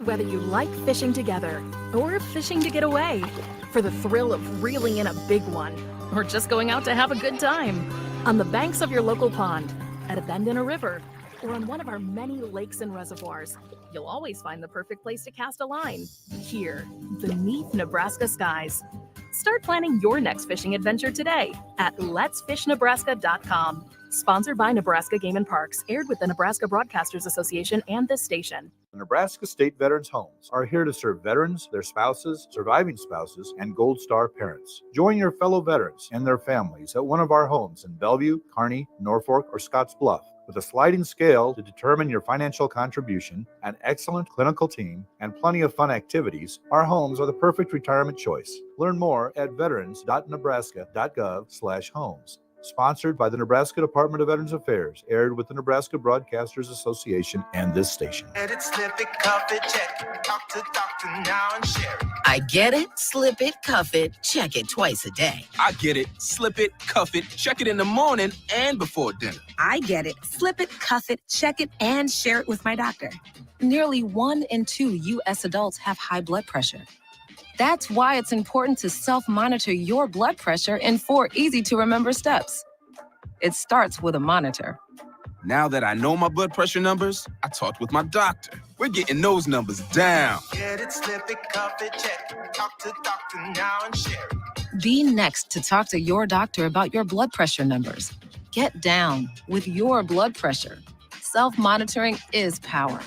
Whether you like fishing together or fishing to get away, for the thrill of reeling in a big one, or just going out to have a good time, on the banks of your local pond, at a bend in a river, or on one of our many lakes and reservoirs, you'll always find the perfect place to cast a line, here, beneath Nebraska skies. Start planning your next fishing adventure today at letsfishnebraska.com. Sponsored by Nebraska Game and Parks, aired with the Nebraska Broadcasters Association and this station. The Nebraska State Veterans Homes are here to serve veterans, their spouses, surviving spouses, and Gold Star parents. Join your fellow veterans and their families at one of our homes in Bellevue, Kearney, Norfolk, or Scotts Bluff. With a sliding scale to determine your financial contribution, an excellent clinical team, and plenty of fun activities, our homes are the perfect retirement choice. Learn more at veterans.nebraska.gov/homes. Sponsored by the Nebraska Department of Veterans Affairs, aired with the Nebraska Broadcasters Association and this station. Edit, slip it, cuff it, check it. Talk to doctor now and share it. I get it, slip it, cuff it, check it twice a day. I get it, slip it, cuff it, check it in the morning and before dinner. I get it, slip it, cuff it, check it, and share it with my doctor. Nearly 1 in 2 U.S. adults have high blood pressure. That's why it's important to self-monitor your blood pressure in 4 easy-to-remember steps. It starts with a monitor. Now that I know my blood pressure numbers, I talked with my doctor. We're getting those numbers down. Get it, slip it, cuff it, check it. Talk to doctor now and share it. Be next to talk to your doctor about your blood pressure numbers. Get down with your blood pressure. Self-monitoring is power.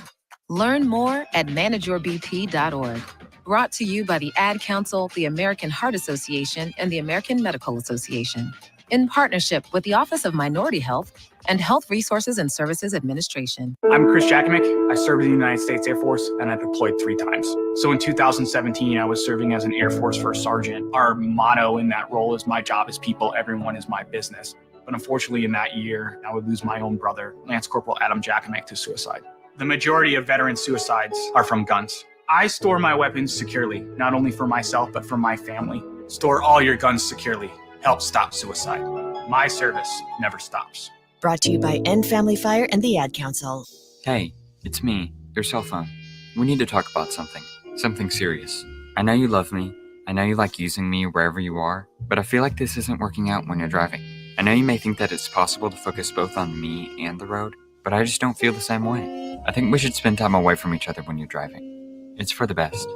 Learn more at manageyourbp.org. Brought to you by the Ad Council, the American Heart Association, and the American Medical Association, in partnership with the Office of Minority Health and Health Resources and Services Administration. I'm Chris Jakimick. I served in the United States Air Force, and I deployed 3 times. So in 2017, I was serving as an Air Force First Sergeant. Our motto in that role is, my job is people, everyone is my business. But unfortunately, in that year, I would lose my own brother, Lance Corporal Adam Jakimick, to suicide. The majority of veteran suicides are from guns. I store my weapons securely, not only for myself, but for my family. Store all your guns securely. Help stop suicide. My service never stops. Brought to you by End Family Fire and the Ad Council. Hey, it's me, your cell phone. We need to talk about something serious. I know you love me. I know you like using me wherever you are, but I feel like this isn't working out when you're driving. I know you may think that it's possible to focus both on me and the road, but I just don't feel the same way. I think we should spend time away from each other when you're driving. It's for the best.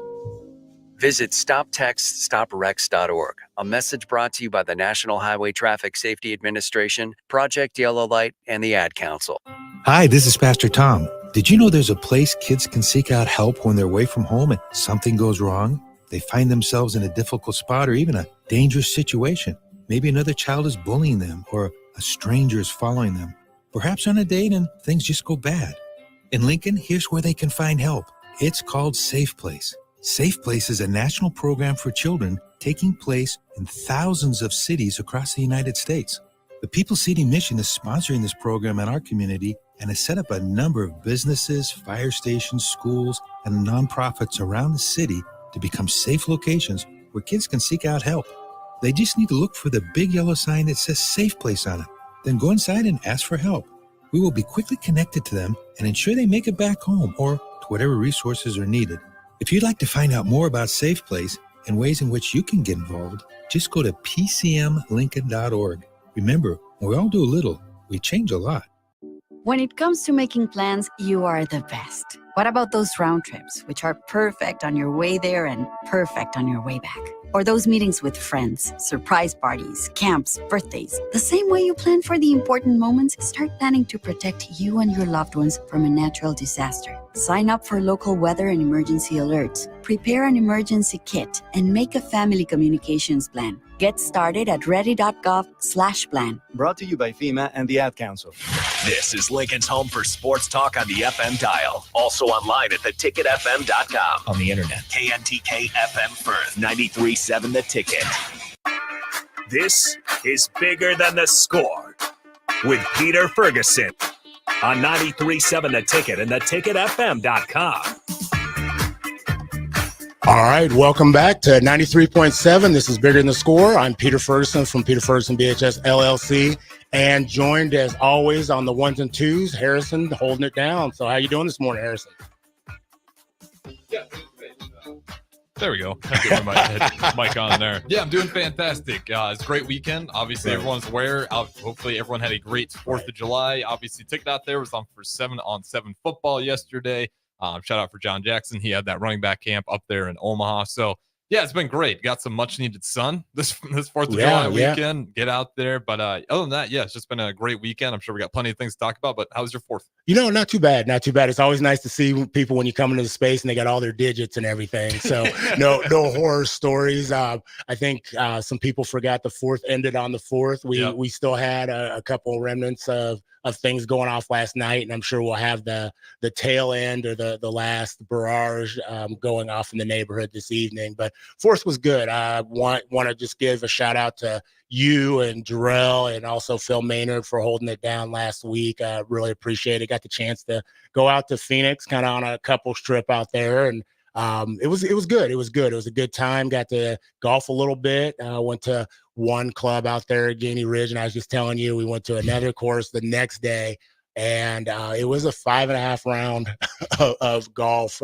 Visit StopTextStopWrecks.org, a message brought to you by the National Highway Traffic Safety Administration, Project Yellow Light, and the Ad Council. Hi, this is Pastor Tom. Did you know there's a place kids can seek out help when they're away from home and something goes wrong? They find themselves in a difficult spot or even a dangerous situation. Maybe another child is bullying them or a stranger is following them. Perhaps on a date and things just go bad. In Lincoln, here's where they can find help. It's called Safe Place. Safe Place is a national program for children taking place in thousands of cities across the United States. The People Seeding Mission is sponsoring this program in our community and has set up a number of businesses, fire stations, schools, and nonprofits around the city to become safe locations where kids can seek out help. They just need to look for the big yellow sign that says Safe Place on it. Then go inside and ask for help. We will be quickly connected to them and ensure they make it back home or to whatever resources are needed. If you'd like to find out more about Safe Place and ways in which you can get involved, just go to pcmlincoln.org. Remember, when we all do a little, we change a lot. When it comes to making plans, you are the best. What about those round trips, which are perfect on your way there and perfect on your way back? Or those meetings with friends, surprise parties, camps, birthdays. The same way you plan for the important moments, start planning to protect you and your loved ones from a natural disaster. Sign up for local weather and emergency alerts. Prepare an emergency kit and make a family communications plan. Get started at ready.gov/plan. Brought to you by FEMA and the Ad Council. This is Lincoln's home for sports talk on the FM dial. Also online at theticketfm.com. On the internet. KNTK FM Firth, 93.7 The Ticket. This is Bigger Than the Score with Peter Ferguson on 93.7 The Ticket and theticketfm.com. All right, welcome back to 93.7. This is Bigger Than the Score. I'm Peter Ferguson from Peter Ferguson BHS LLC, and joined as always on the ones and twos, Harrison holding it down. So how you doing this morning, Harrison? There we go. I get my mic on there. Yeah, I'm doing fantastic. It's a great weekend. Obviously, everyone's aware. Hopefully, everyone had a great 4th of July. Obviously, ticket out there was on for 7-on-7 football yesterday. Shout out for John Jackson. He had that running back camp up there in Omaha. So, yeah, it's been great. Got some much needed sun this 4th of July weekend. Get out there. But other than that, yeah, it's just been a great weekend. I'm sure we got plenty of things to talk about. But how was your 4th? Not too bad. Not too bad. It's always nice to see people when you come into the space and they got all their digits and everything. So no horror stories. I think some people forgot the 4th ended on the 4th. We still had a couple remnants of things going off last night, and I'm sure we'll have the tail end or the last barrage going off in the neighborhood this evening. But 4th was good. I want to just give a shout out to you and Jarrell and also Phil Maynard for holding it down last week. I really appreciate it. Got the chance to go out to Phoenix, kind of on a couples trip out there, and it was good. It was good. It was a good time. Got to golf a little bit. Went to one club out there at Gainey Ridge, and I was just telling you, we went to another course the next day, and it was a 5.5 round of golf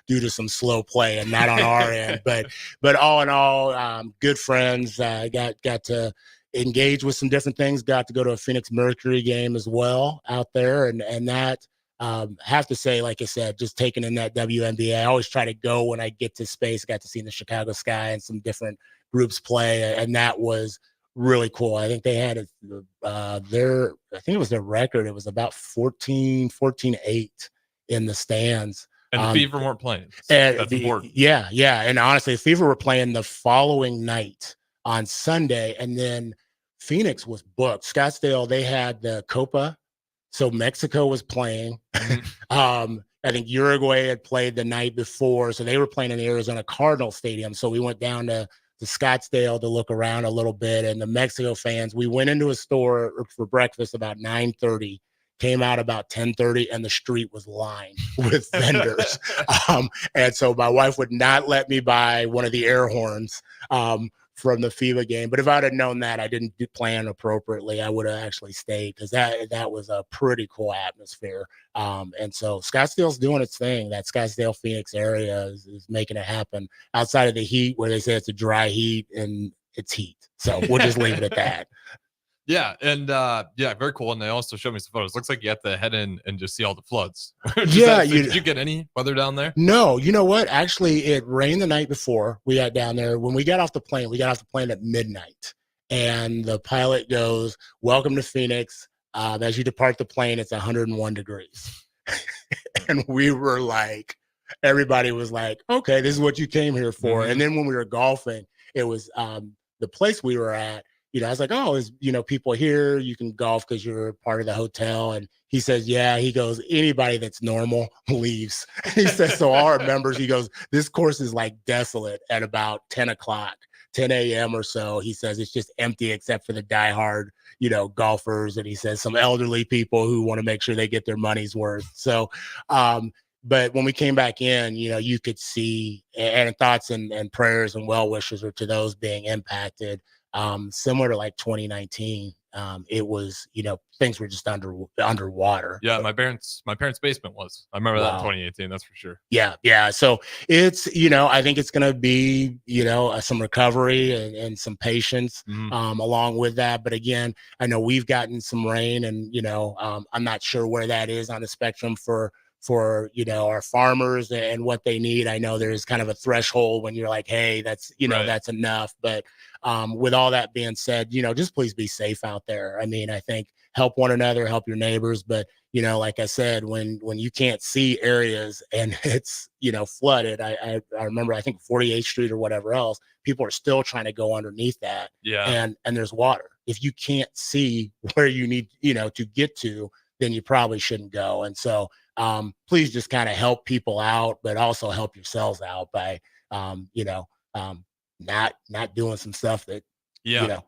due to some slow play, and not on our end, but all in all, good friends. Got to engage with some different things. Got to go to a Phoenix Mercury game as well out there, and that. Have to say, like I said, just taking in that WNBA. I always try to go when I get to space. Got to see the Chicago Sky and some different groups play, and that was really cool. I think they had I think it was their record. It was about 14-8 in the stands. And the Fever weren't playing. That's important. Yeah. And honestly, the Fever were playing the following night on Sunday, and then Phoenix was booked. Scottsdale, they had the Copa. So Mexico was playing. I think Uruguay had played the night before. So they were playing in the Arizona Cardinal Stadium. So we went down to Scottsdale to look around a little bit. And the Mexico fans, we went into a store for breakfast about 9:30, came out about 10:30, and the street was lined with vendors. And so my wife would not let me buy one of the air horns from the FIBA game. But if I'd have known that I didn't plan appropriately, I would have actually stayed, because that was a pretty cool atmosphere. And so Scottsdale's doing its thing. That Scottsdale Phoenix area is making it happen outside of the heat, where they say it's a dry heat, and it's heat. So we'll just leave it at that. Yeah, and very cool. And they also showed me some photos. Looks like you have to head in and just see all the floods. Did you get any weather down there? No, you know what? Actually, it rained the night before we got down there. When we got off the plane at midnight, and the pilot goes, "Welcome to Phoenix. As you depart the plane, it's 101 degrees." And we were like, everybody was like, "Okay, this is what you came here for." Mm-hmm. And then when we were golfing, it was the place we were at. I was like, "Oh, is people here? You can golf because you're part of the hotel." And he says, "Yeah." He goes, "Anybody that's normal leaves." He says, "So all our members," he goes, "this course is like desolate at about 10 a.m. or so." He says it's just empty except for the diehard, golfers. And he says some elderly people who want to make sure they get their money's worth. So, but when we came back in, you could see, and thoughts and prayers and well wishes are to those being impacted. Similar to like 2019, it was, things were just underwater. Yeah, my parents' basement was. I remember that in 2018. That's for sure. Yeah. So it's, I think it's going to be, some recovery and some patience along with that. But again, I know we've gotten some rain, and I'm not sure where that is on the spectrum for our farmers and what they need. I know there's kind of a threshold when you're like, hey, that's that's enough. But with all that being said, just please be safe out there. I mean, I think help one another, help your neighbors. But like I said, when you can't see areas and it's flooded, I remember, I think 48th Street or whatever else, people are still trying to go underneath that. Yeah. And there's water. If you can't see where you need to get to, then you probably shouldn't go. And so please just kind of help people out, but also help yourselves out by, not doing some stuff that,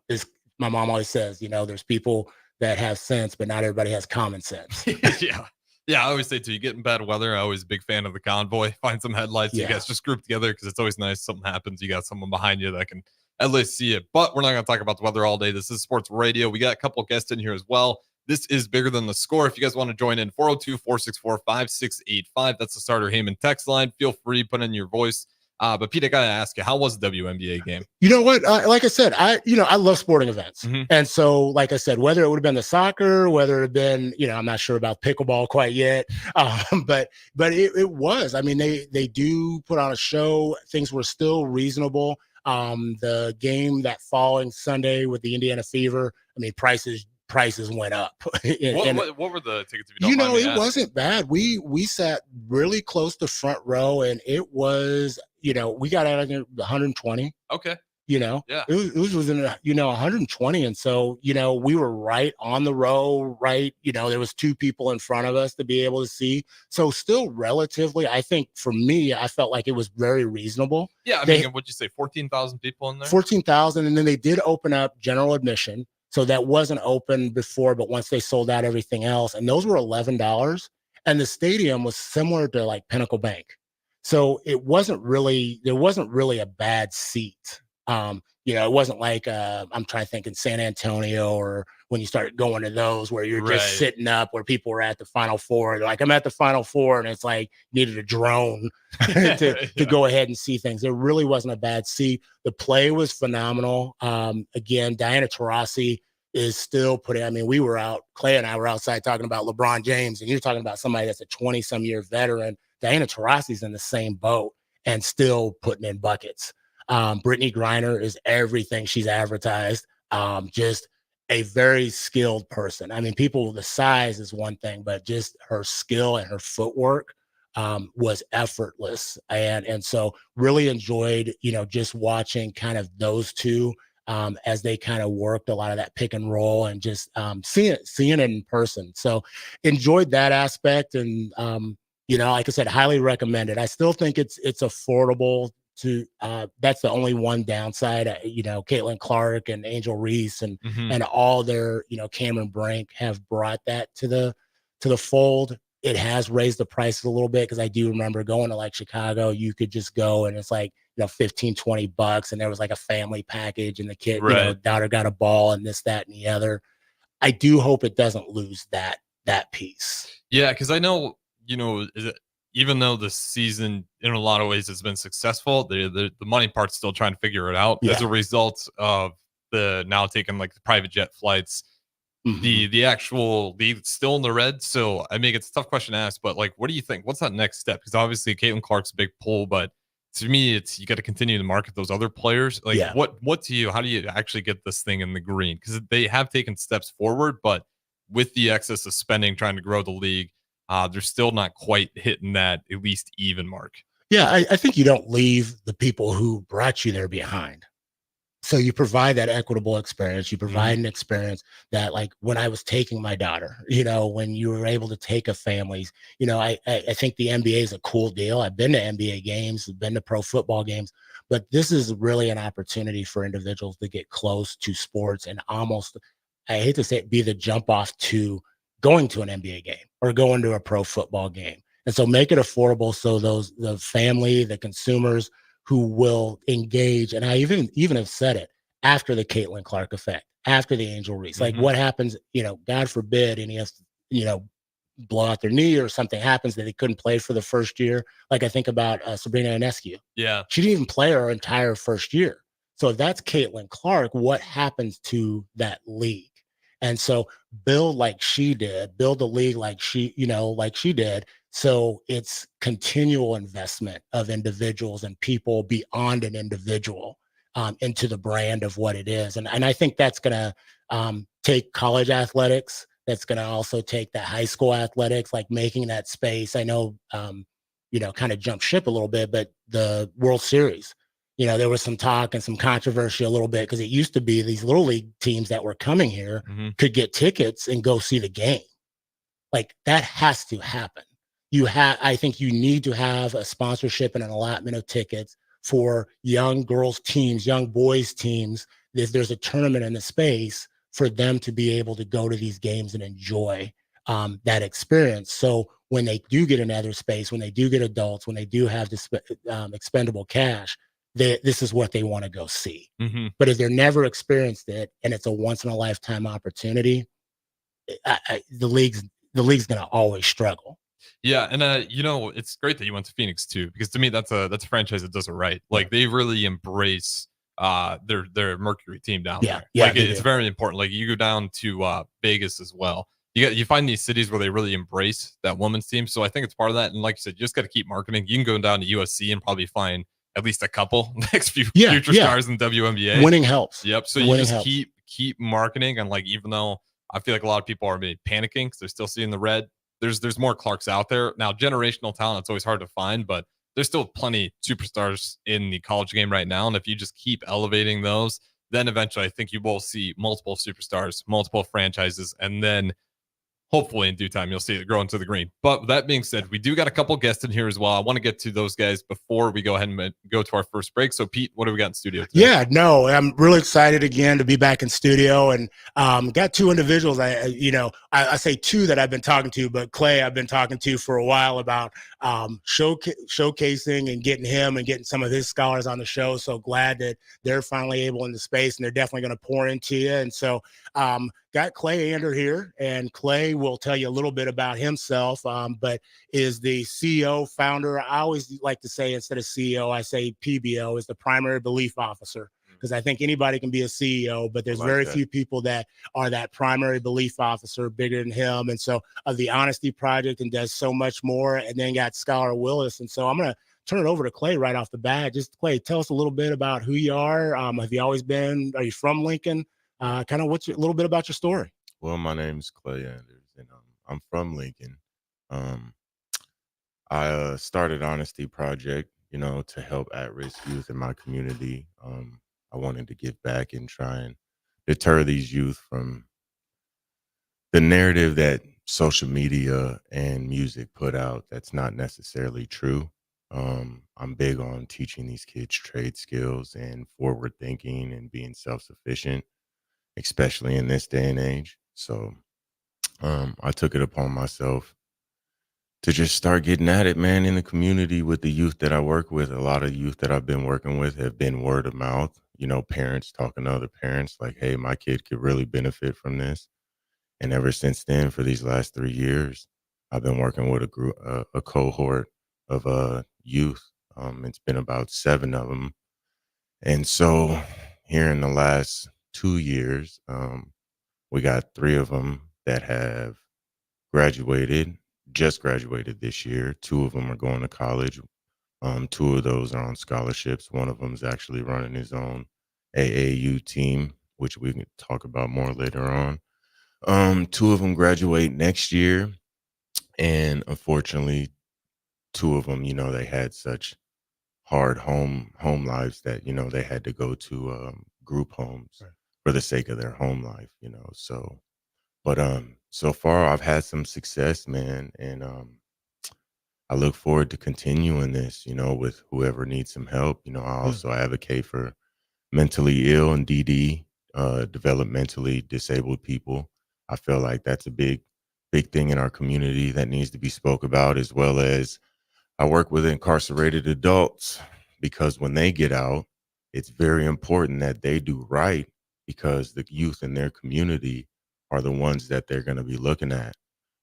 is, my mom always says, there's people that have sense, but not everybody has common sense. Yeah. I always say too, you get in bad weather. I'm always a big fan of the convoy. Find some headlights. You guys just group together, because it's always nice. Something happens, you got someone behind you that can at least see it. But we're not going to talk about the weather all day. This is sports radio. We got a couple of guests in here as well. This is Bigger Than the Score. If you guys want to join in, 402-464-5685. That's the Starter Heyman text line. Feel free, put in your voice. But Pete, I got to ask you, how was the WNBA game? You know what? Like I said, I love sporting events. And so, like I said, whether it would have been the soccer, whether it had been, I'm not sure about pickleball quite yet. But it was, I mean, they do put on a show. Things were still reasonable. The game that following Sunday with the Indiana Fever, I mean, prices went up. What were the tickets? If you don't mind me asking? Wasn't bad. We sat really close to front row, and it was, we got out of there 120. Okay. Yeah. It was within 120, and so we were right on the row. Right, there was 2 people in front of us to be able to see. So still relatively, I think for me, I felt like it was very reasonable. Yeah, I mean, what'd you say? 14,000 people in there. 14,000, and then they did open up general admission. So that wasn't open before, but once they sold out everything else, and those were $11, and the stadium was similar to like Pinnacle Bank. So there wasn't really a bad seat. It wasn't like I'm trying to think in San Antonio or when you start going to those where you're just sitting up where people were at the Final Four. They're like, I'm at the Final Four, and it's like needed a drone to go ahead and see things. There really wasn't a bad seat. The play was phenomenal. Again, Diana Taurasi is still putting, I mean, we were out, Clay and I were outside talking about LeBron James, and you're talking about somebody that's a 20-some year veteran. Diana Taurasi's in the same boat and still putting in buckets. Brittany Griner is everything she's advertised. Just a very skilled person. I mean, the size is one thing, but just her skill and her footwork was effortless. And so really enjoyed, just watching kind of those two as they kind of worked a lot of that pick and roll and just seeing it in person. So enjoyed that aspect. And, like I said, highly recommend it. I still think it's affordable to that's the only one downside. Caitlin Clark and Angel Reese and all their, Cameron Brink have brought that to the fold. It has raised the prices a little bit because I do remember going to like Chicago, you could just go and it's like, $15-20 and there was like a family package and the kid, daughter got a ball and this, that, and the other. I do hope it doesn't lose that piece. Yeah, because I know, even though the season in a lot of ways has been successful, the money part's still trying to figure it out as a result of the now taking like the private jet flights. The actual league still in the red. So I mean, it's a tough question to ask, but like, what do you think? What's that next step? Because obviously Caitlin Clark's a big pull, but to me, it's you got to continue to market those other players. Like, how do you actually get this thing in the green? Because they have taken steps forward, but with the excess of spending trying to grow the league, they're still not quite hitting that at least even mark. Yeah, I think you don't leave the people who brought you there behind. So you provide that equitable experience. You provide an experience that, like when I was taking my daughter, when you were able to take a families, I think the NBA is a cool deal. I've been to NBA games, I've been to pro football games, but this is really an opportunity for individuals to get close to sports and almost, I hate to say it, be the jump off to going to an NBA game or going to a pro football game. And so make it affordable so the family, the consumers who will engage, and I even have said it, after the Caitlin Clark effect, after the Angel Reese, like what happens, God forbid any has, blow out their knee or something happens that they couldn't play for the first year. Like I think about Sabrina Ionescu. Yeah. She didn't even play her entire first year. So if that's Caitlin Clark, what happens to that league? And so build like she did, build the league like she did. So it's continual investment of individuals and people beyond an individual into the brand of what it is. And I think that's going to take college athletics. That's going to also take that high school athletics, like making that space. I know, kind of jump ship a little bit, but the World Series, there was some talk and some controversy a little bit because it used to be these little league teams that were coming here could get tickets and go see the game. Like that has to happen. I think you need to have a sponsorship and an allotment of tickets for young girls teams, young boys teams. If there's a tournament in the space for them to be able to go to these games and enjoy that experience. So when they do get another space, when they do get adults, when they do have this expendable cash, this is what they want to go see. But if they're never experienced it and it's a once in a lifetime opportunity, the league's going to always struggle. Yeah, and it's great that you went to Phoenix too, because to me that's a franchise that does it right. Like they really embrace their Mercury team down there. Yeah, Like it's very important. Like you go down to Vegas as well. You find these cities where they really embrace that women's team. So I think it's part of that. And like you said, you just got to keep marketing. You can go down to USC and probably find at least a couple next few future stars in WNBA. Winning helps. Yep. So you just keep marketing, and like even though I feel like a lot of people are maybe panicking because they're still seeing the red, there's more Clarks out there now. Generational talent, it's always hard to find, but there's still plenty superstars in the college game right now. And if you just keep elevating those, then eventually I think you will see multiple superstars, multiple franchises, and then hopefully in due time you'll see it grow into the green. But that being said, we do got a couple guests in here as well. I want to get to those guys before we go ahead and go to our first break. So Pete, what do we got in studio today? Yeah, no, I'm really excited again to be back in studio, and got two individuals. I say two that I've been talking to, but Clay I've been talking to for a while about showcasing and getting him and getting some of his scholars on the show. So glad that they're finally able in the space, and they're definitely going to pour into you. And so got Clay Ander here, and Clay will tell you a little bit about himself, but is the CEO, founder. I always like to say, instead of CEO, I say PBO, is the primary belief officer, because I think anybody can be a CEO, but there's very few people that are that primary belief officer, bigger than him. And so of the Honesty Project, and does so much more, and then got Scholar Willis. And so I'm going to turn it over to Clay right off the bat. Just Clay, tell us a little bit about who you are. Have you always been, are you from Lincoln? Kind of a little bit about your story. Well, my name's Clay Anders, and I'm from Lincoln. I started Honesty Project, to help at-risk youth in my community. I wanted to give back and try and deter these youth from the narrative that social media and music put out that's not necessarily true. I'm big on teaching these kids trade skills and forward thinking and being self-sufficient, especially in this day and age. So I took it upon myself to just start getting at it, man, in the community with the youth that I work with. A lot of youth that I've been working with have been word of mouth, parents talking to other parents like, hey, my kid could really benefit from this. And ever since then, for these last 3 years, I've been working with a cohort of youth. It's been about 7 of them. And so here in the last 2 years, we got 3 of them that have just graduated this year. 2 of them are going to college. 2 of those are on scholarships. One of them is actually running his own AAU team, which we can talk about more later on. 2 of them graduate next year. And unfortunately, 2 of them, they had such hard home lives that, they had to go to group homes for the sake of their home life, so. But so far I've had some success, man, and I look forward to continuing this, with whoever needs some help. I also advocate for mentally ill and DD, developmentally disabled people. I feel like that's a big thing in our community that needs to be spoke about, as well as I work with incarcerated adults, because when they get out, it's very important that they do right, because the youth in their community are the ones that they're going to be looking at,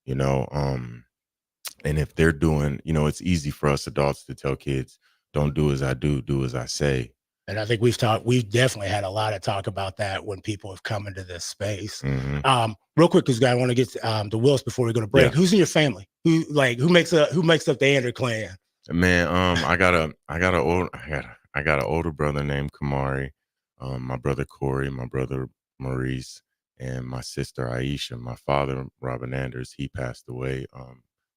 and if they're doing, it's easy for us adults to tell kids, don't do as I do, do as I say. And I think we've definitely had a lot of talk about that when people have come into this space. Mm-hmm. Real quick, because I want to get to Willis before we go to break. Yeah. Who's in your family? Who makes up the Ander clan? Man, I got an older brother named Kamari, my brother Corey, my brother Maurice, and my sister Aisha. My father, Robin Anders, he passed away a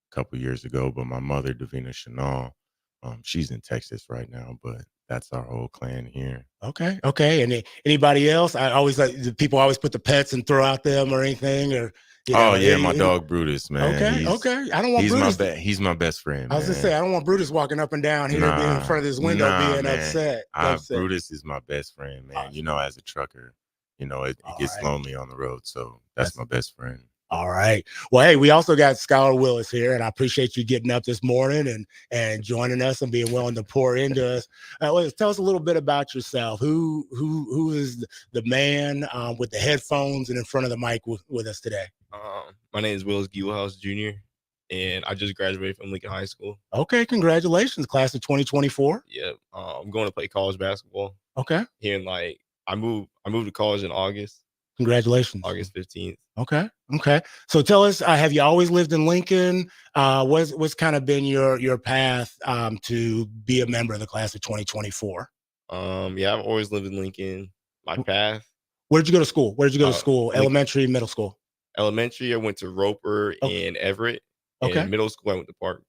couple years ago, but my mother, Davina Chanel, she's in Texas right now, but that's our whole clan here. Okay. And anybody else? People always put the pets and throw out them or anything, or. My dog Brutus, man. Okay. I don't want Brutus. He's my best friend. I was gonna say, I don't want Brutus walking up and down here being in front of this window being upset. Brutus is my best friend, man. As a trucker, it gets lonely on the road, so that's my best friend. All right. Well, hey, we also got Scholar Willis here, and I appreciate you getting up this morning and joining us and being willing to pour into us. Tell us a little bit about yourself. Who is the man with the headphones and in front of the mic with us today? My name is Willis Gilhouse Jr., and I just graduated from Lincoln High School. Okay, congratulations, class of 2024. Yeah, I'm going to play college basketball. Okay. Here in I moved to college in August. Congratulations. August 15th. Okay. So tell us, have you always lived in Lincoln? What's kind of been your path to be a member of the class of 2024? Yeah, I've always lived in Lincoln. My path. Where'd you go to school? Elementary, middle school? Elementary, I went to Roper and Everett. Okay. And middle school, I went to Park.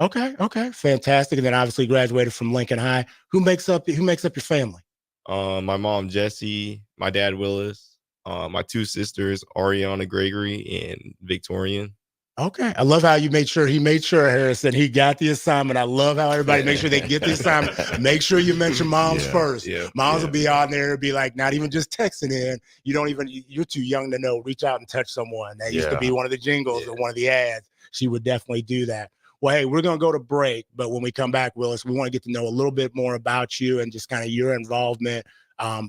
Okay. Fantastic. And then obviously graduated from Lincoln High. Who makes up your family? My mom, Jessie, my dad, Willis. My two sisters, Ariana Gregory and Victorian. Okay. I love how he made sure, Harrison, he got the assignment. I love how everybody makes sure they get the assignment. Make sure you mention moms first. Moms will be on there and be like, not even just texting in. You're too young to know. Reach out and touch someone. That used to be one of the jingles or one of the ads. She would definitely do that. Well, hey, we're going to go to break. But when we come back, Willis, we want to get to know a little bit more about you and just kind of your involvement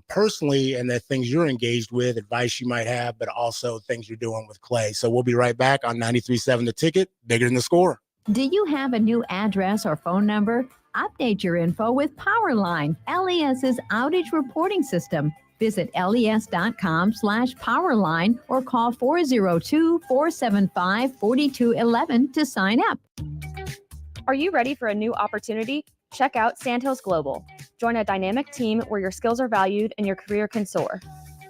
personally, and the things you're engaged with, advice you might have, but also things you're doing with Clay. So we'll be right back on 93.7 The Ticket, Bigger Than the Score. Do you have a new address or phone number? Update your info with Powerline, LES's outage reporting system. Visit les.com/powerline or call 402-475-4211 to sign up. Are you ready for a new opportunity? Check out Sandhills Global. Join a dynamic team where your skills are valued and your career can soar.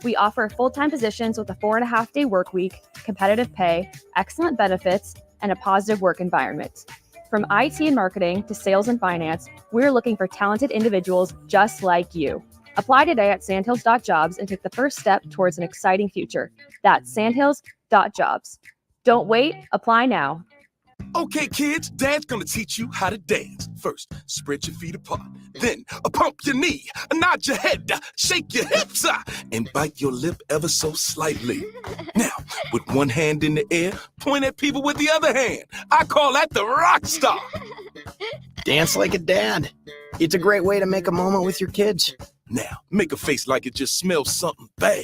We offer full-time positions with a 4.5-day work week, competitive pay, excellent benefits, and a positive work environment. From IT and marketing to sales and finance, we're looking for talented individuals just like you. Apply today at sandhills.jobs and take the first step towards an exciting future. That's sandhills.jobs. Don't wait, apply now. Okay, kids, Dad's gonna teach you how to dance. First, spread your feet apart. Then, pump your knee, nod your head, shake your hips, and bite your lip ever so slightly. Now, with one hand in the air, point at people with the other hand. I call that the rock star. Dance like a dad. It's a great way to make a moment with your kids. Now, make a face like it just smells something bad.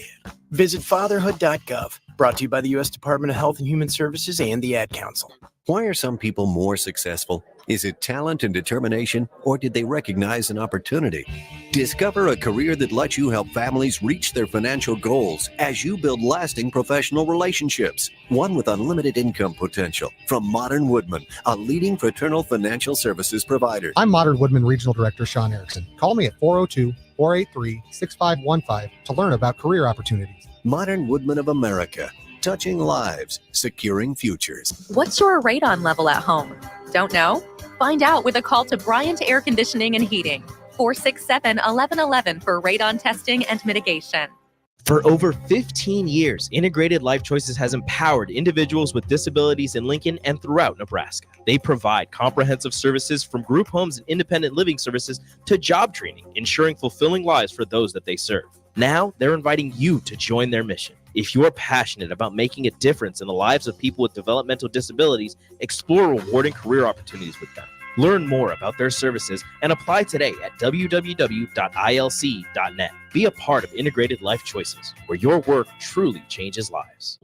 Visit fatherhood.gov. Brought to you by the U.S. Department of Health and Human Services and the Ad Council. Why are some people more successful? Is it talent and determination, or did they recognize an opportunity? Discover a career that lets you help families reach their financial goals as you build lasting professional relationships. One with unlimited income potential. From Modern Woodman, a leading fraternal financial services provider. I'm Modern Woodman Regional Director Sean Erickson. Call me at 402-483-6515 to learn about career opportunities. Modern Woodman of America. Touching lives, securing futures. What's your radon level at home? Don't know? Find out with a call to Bryant Air Conditioning and Heating. 467-1111 for radon testing and mitigation. For over 15 years, Integrated Life Choices has empowered individuals with disabilities in Lincoln and throughout Nebraska. They provide comprehensive services from group homes and independent living services to job training, ensuring fulfilling lives for those that they serve. Now, they're inviting you to join their mission. If you're passionate about making a difference in the lives of people with developmental disabilities, explore rewarding career opportunities with them. Learn more about their services and apply today at www.ilc.net. Be a part of Integrated Life Choices, where your work truly changes lives.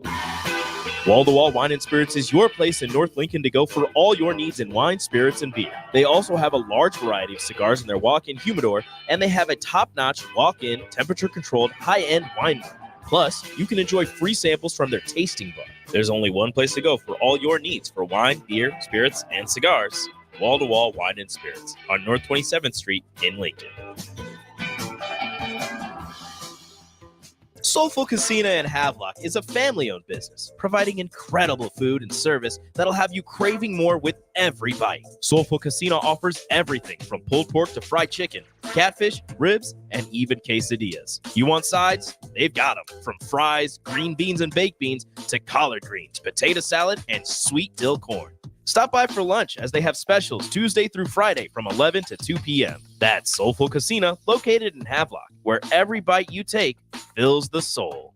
Wall to Wall Wine and Spirits is your place in North Lincoln to go for all your needs in wine, spirits, and beer. They also have a large variety of cigars in their walk-in humidor, and they have a top-notch walk-in, temperature-controlled, high-end wine bar. Plus, you can enjoy free samples from their tasting bar. There's only one place to go for all your needs for wine, beer, spirits, and cigars. Wall to Wall Wine and Spirits on North 27th Street in Lincoln. Soulful Casino in Havelock is a family-owned business, providing incredible food and service that'll have you craving more with every bite. Soulful Casino offers everything from pulled pork to fried chicken, catfish, ribs, and even quesadillas. You want sides? They've got them. From fries, green beans and baked beans, to collard greens, potato salad, and sweet dill corn. Stop by for lunch as they have specials Tuesday through Friday from 11 to 2 p.m. That's Soulful Casino, located in Havelock, where every bite you take fills the soul.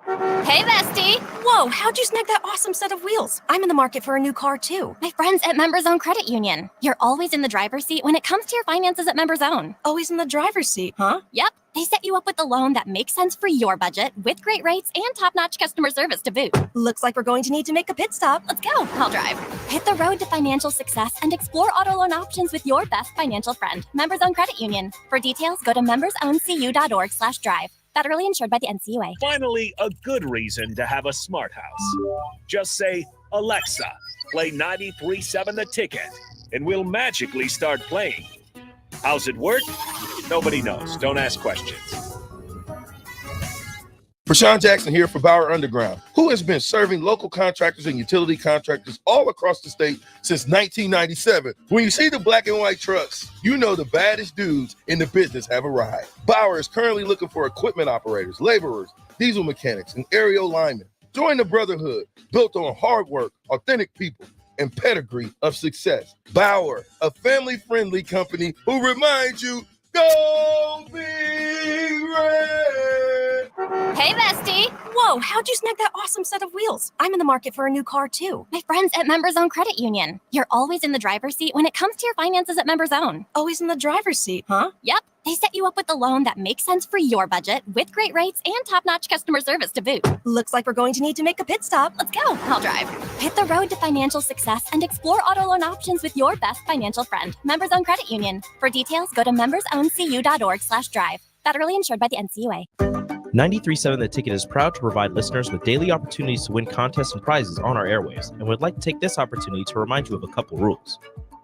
Hey, bestie! Whoa, how'd you snag that awesome set of wheels? I'm in the market for a new car, too. My friends at Members Own Credit Union. You're always in the driver's seat when it comes to your finances at Members Own. Always in the driver's seat, huh? Yep. They set you up with a loan that makes sense for your budget with great rates and top-notch customer service to boot. Looks like we're going to need to make a pit stop. Let's go. I'll drive. Hit the road to financial success and explore auto loan options with your best financial friend, Members Own Credit Union. For details, go to membersowncu.org/drive. Federally insured by the NCUA. Finally, a good reason to have a smart house. Just say, Alexa, play 93.7 The Ticket, and we'll magically start playing. How's it work? Nobody knows. Don't ask questions. Prashawn Jackson here for Bauer Underground, who has been serving local contractors and utility contractors all across the state since 1997. When you see the black and white trucks, you know the baddest dudes in the business have arrived. Bauer is currently looking for equipment operators, laborers, diesel mechanics, and aerial linemen. Join the brotherhood built on hard work, authentic people, and pedigree of success. Bauer, a family-friendly company who reminds you, go Big Red! Hey, bestie! Whoa, how'd you snag that awesome set of wheels? I'm in the market for a new car, too. My friends at Members Own Credit Union. You're always in the driver's seat when it comes to your finances at Members Own. Always in the driver's seat, huh? Yep. They set you up with a loan that makes sense for your budget with great rates and top-notch customer service to boot. Looks like we're going to need to make a pit stop. Let's go. I'll drive. Hit the road to financial success and explore auto loan options with your best financial friend, Members Own Credit Union. For details, go to membersowncu.org/drive. Federally insured by the NCUA. 93.7 The Ticket is proud to provide listeners with daily opportunities to win contests and prizes on our airwaves, and would like to take this opportunity to remind you of a couple rules.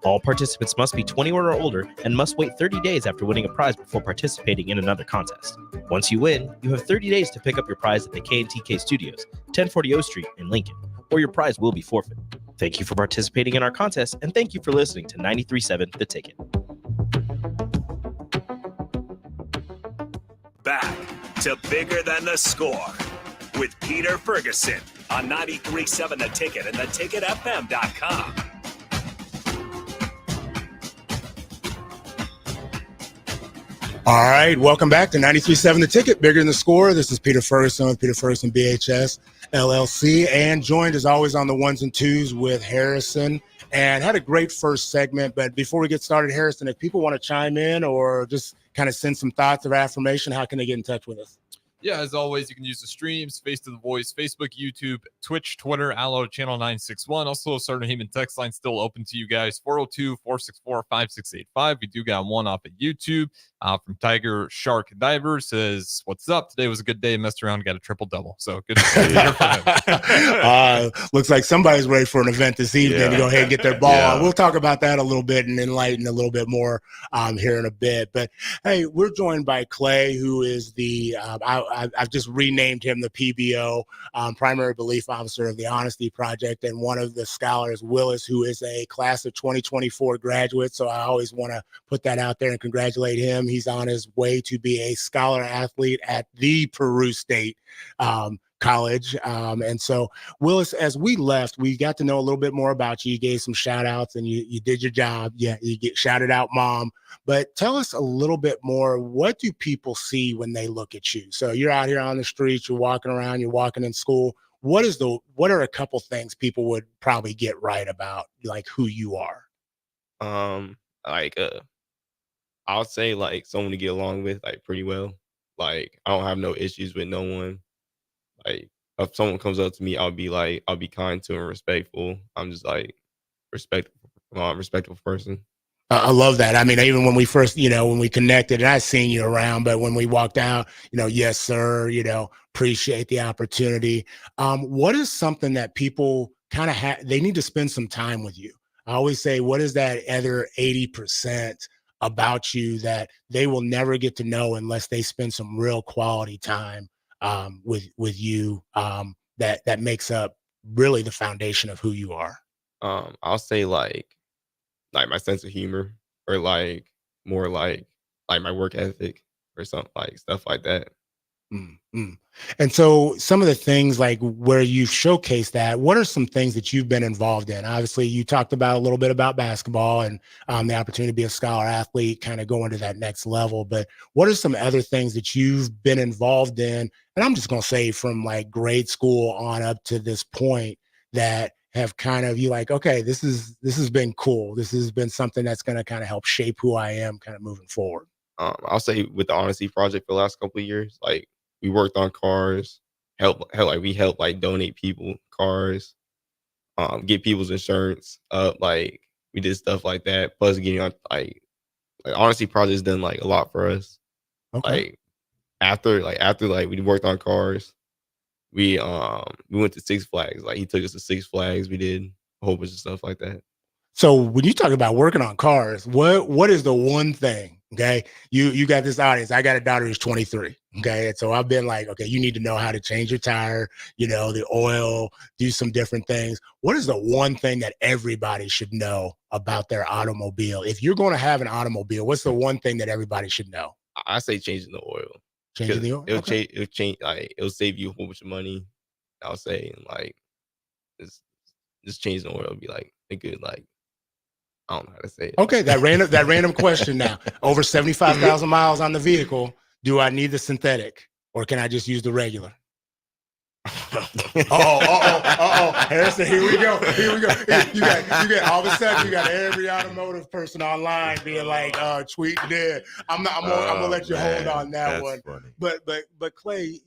All participants must be 21 or older and must wait 30 days after winning a prize before participating in another contest. Once you win, you have 30 days to pick up your prize at the K&TK Studios, 1040 O Street in Lincoln, or your prize will be forfeit. Thank you for participating in our contest, and thank you for listening to 93.7 The Ticket. Back to Bigger Than the Score with Peter Ferguson on 93.7 The Ticket and theticketfm.com. All right, welcome back to 93.7 The Ticket, Bigger Than the Score. This is Peter Ferguson with Peter Ferguson BHS LLC, and joined as always on the ones and twos with Harrison. And had a great first segment, but before we get started, Harrison, if people want to chime in or just kind of send some thoughts of affirmation, how can they get in touch with us? Yeah, as always, you can use the streams, Face to the Voice, Facebook, YouTube, Twitch, Twitter, Allo, Channel 961. Also, Starter Heyman text line still open to you guys, 402-464-5685. We do got one off at YouTube from Tiger Shark Diver. Says, what's up? Today was a good day. Messed around, got a triple-double. So good to see. Looks like somebody's ready for an event this evening to go ahead and get their ball on. We'll talk about that a little bit and enlighten a little bit more here in a bit. But, hey, we're joined by Clay, who is the I've just renamed him the PBO, Primary Belief Officer of the Honesty Project, and one of the scholars, Willis, who is a class of 2024 graduate. So I always want to put that out there and congratulate him. He's on his way to be a scholar athlete at the Peru State College. And so, Willis, as we left, we got to know a little bit more about you. You gave some shout outs and you did your job. Yeah, you get shouted out, Mom. But tell us a little bit more. What do people see when they look at you? So you're out here on the streets, you're walking around, you're walking in school. What are a couple things people would probably get right about like who you are? I'll say like someone to get along with like pretty well. Like I don't have no issues with no one. Like if someone comes up to me, I'll be kind to and respectful. I'm just like respectful person. I love that. I mean, even when we first, when we connected, and I seen you around, but when we walked out, yes, sir, appreciate the opportunity. What is something that people kind of they need to spend some time with you? I always say, what is that other 80% about you that they will never get to know unless they spend some real quality time with you that makes up really the foundation of who you are? I'll say like my sense of humor, or like more like my work ethic or something, like stuff like that. Mm. And so some of the things like where you've showcased that, what are some things that you've been involved in? Obviously, you talked about a little bit about basketball and the opportunity to be a scholar athlete, kind of going to that next level. But what are some other things that you've been involved in? And I'm just going to say from like grade school on up to this point that have kind of you like, okay, this has been cool. This has been something that's going to kind of help shape who I am kind of moving forward. I'll say with the Honesty Project for the last couple of years, like we worked on cars, we helped like donate people cars, get people's insurance up, like we did stuff like that. Plus getting on like Honesty Project has done like a lot for us. Okay. After we worked on cars, we went to Six Flags. Like he took us to Six Flags. We did a whole bunch of stuff like that. So when you talk about working on cars, what is the one thing? Okay, you got this audience. I got a daughter who's 23. Okay, and so I've been like, okay, you need to know how to change your tire, the oil, do some different things. What is the one thing that everybody should know about their automobile? If you're going to have an automobile, what's the one thing that everybody should know? I say changing the oil. Changing the oil. It'll change. Like it'll save you a whole bunch of money. I'll say, and like just changing the oil would be like a good like. I don't know how to say it. Okay, that random question now. Over 75,000 miles on the vehicle. Do I need the synthetic or can I just use the regular? Harrison, here we go. You got all of a sudden you got every automotive person online being like, tweeting there. I'm gonna let you hold on that one. Funny. But Clay,